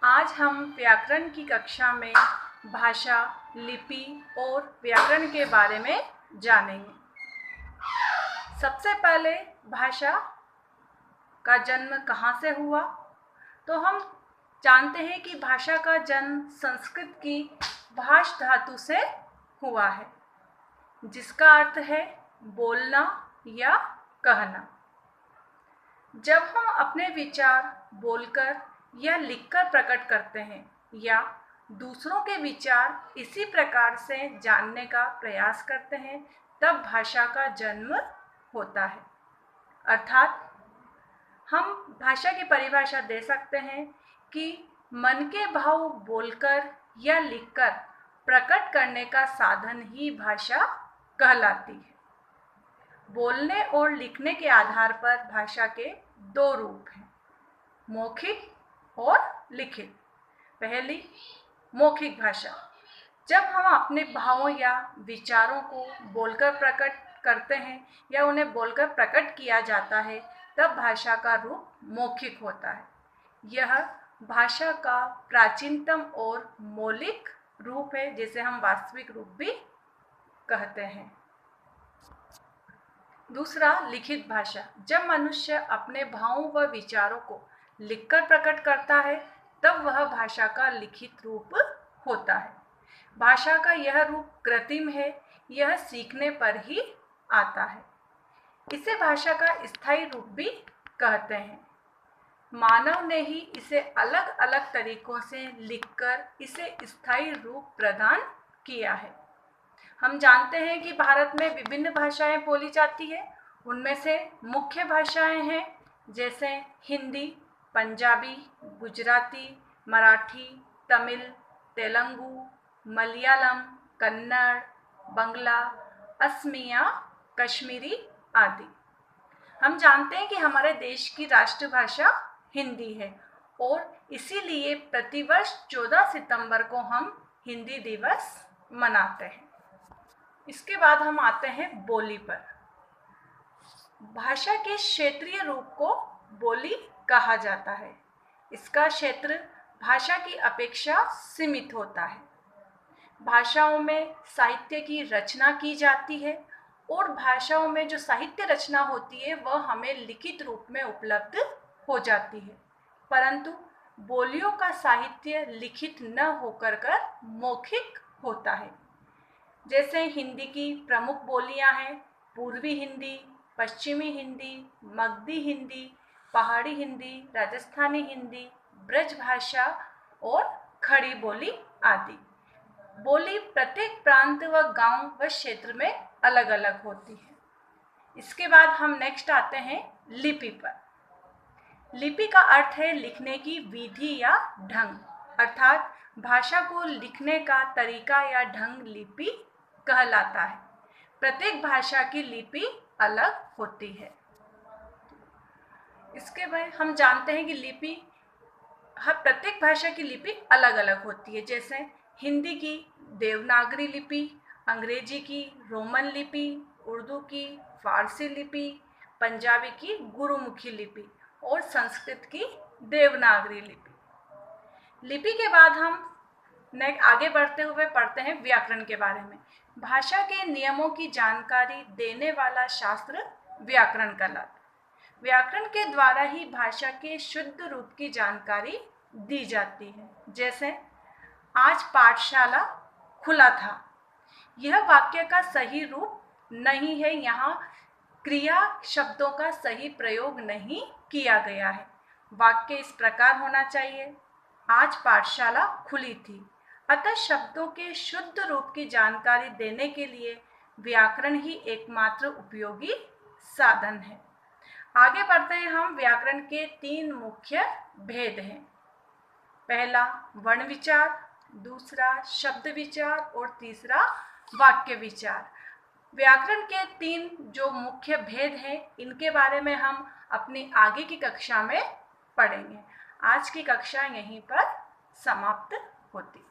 आज हम व्याकरण की कक्षा में भाषा, लिपि और व्याकरण के बारे में जानेंगे। सबसे पहले भाषा का जन्म कहाँ से हुआ? तो हम जानते हैं कि भाषा का जन्म संस्कृत की भाष धातु से हुआ है, जिसका अर्थ है बोलना या कहना। जब हम अपने विचार बोलकर या लिखकर प्रकट करते हैं या दूसरों के विचार इसी प्रकार से जानने का प्रयास करते हैं, तब भाषा का जन्म होता है। अर्थात हम भाषा की परिभाषा दे सकते हैं कि मन के भाव बोलकर या लिखकर प्रकट करने का साधन ही भाषा कहलाती है। बोलने और लिखने के आधार पर भाषा के दो रूप हैं, मौखिक और लिखित। पहली, मौखिक भाषा। जब हम अपने भावों या विचारों को बोलकर प्रकट करते हैं या उन्हें बोलकर प्रकट किया जाता है, तब भाषा का रूप मौखिक होता है। यह भाषा का प्राचीनतम और मौलिक रूप है, जिसे हम वास्तविक रूप भी कहते हैं। दूसरा, लिखित भाषा। जब मनुष्य अपने भावों व विचारों को लिखकर प्रकट करता है, तब वह भाषा का लिखित रूप होता है। भाषा का यह रूप कृत्रिम है, यह सीखने पर ही आता है। इसे भाषा का स्थायी रूप भी कहते हैं। मानव ने ही इसे अलग अलग तरीकों से लिखकर इसे स्थायी रूप प्रदान किया है। हम जानते हैं कि भारत में विभिन्न भाषाएं बोली जाती है। उनमें से मुख्य भाषाएं हैं जैसे हिंदी, पंजाबी, गुजराती, मराठी, तमिल, तेलुगु, मलयालम, कन्नड़, बंगला, असमिया, कश्मीरी आदि। हम जानते हैं कि हमारे देश की राष्ट्रभाषा हिंदी है और इसीलिए प्रतिवर्ष 14 सितंबर को हम हिंदी दिवस मनाते हैं। इसके बाद हम आते हैं बोली पर। भाषा के क्षेत्रीय रूप को बोली कहा जाता है। इसका क्षेत्र भाषा की अपेक्षा सीमित होता है। भाषाओं में साहित्य की रचना की जाती है और भाषाओं में जो साहित्य रचना होती है वह हमें लिखित रूप में उपलब्ध हो जाती है, परंतु बोलियों का साहित्य लिखित न होकर मौखिक होता है। जैसे हिंदी की प्रमुख बोलियां हैं पूर्वी हिंदी, पश्चिमी हिंदी, मगधी हिंदी, पहाड़ी हिंदी, राजस्थानी हिंदी, ब्रज भाषा और खड़ी बोली आदि। बोली प्रत्येक प्रांत व गांव व क्षेत्र में अलग अलग होती है। इसके बाद हम नेक्स्ट आते हैं लिपि पर। लिपि का अर्थ है लिखने की विधि या ढंग, अर्थात भाषा को लिखने का तरीका या ढंग लिपि कहलाता है। प्रत्येक भाषा की लिपि अलग होती है। इसके बाद हम जानते हैं कि लिपि हर प्रत्येक भाषा की लिपि अलग अलग होती है। जैसे हिंदी की देवनागरी लिपि, अंग्रेजी की रोमन लिपि, उर्दू की फारसी लिपि, पंजाबी की गुरुमुखी लिपि और संस्कृत की देवनागरी लिपि। लिपि के बाद हम आगे बढ़ते हुए पढ़ते हैं व्याकरण के बारे में। भाषा के नियमों की जानकारी देने वाला शास्त्र व्याकरण कहलाता है। व्याकरण के द्वारा ही भाषा के शुद्ध रूप की जानकारी दी जाती है। जैसे आज पाठशाला खुला था, यह वाक्य का सही रूप नहीं है, यहाँ क्रिया शब्दों का सही प्रयोग नहीं किया गया है। वाक्य इस प्रकार होना चाहिए, आज पाठशाला खुली थी। अतः शब्दों के शुद्ध रूप की जानकारी देने के लिए व्याकरण ही एकमात्र उपयोगी साधन है। आगे बढ़ते हैं हम। व्याकरण के 3 मुख्य भेद हैं। पहला वर्ण विचार, दूसरा शब्द विचार और तीसरा वाक्य विचार। व्याकरण के 3 जो मुख्य भेद हैं, इनके बारे में हम अपनी आगे की कक्षा में पढ़ेंगे। आज की कक्षा यहीं पर समाप्त होती है।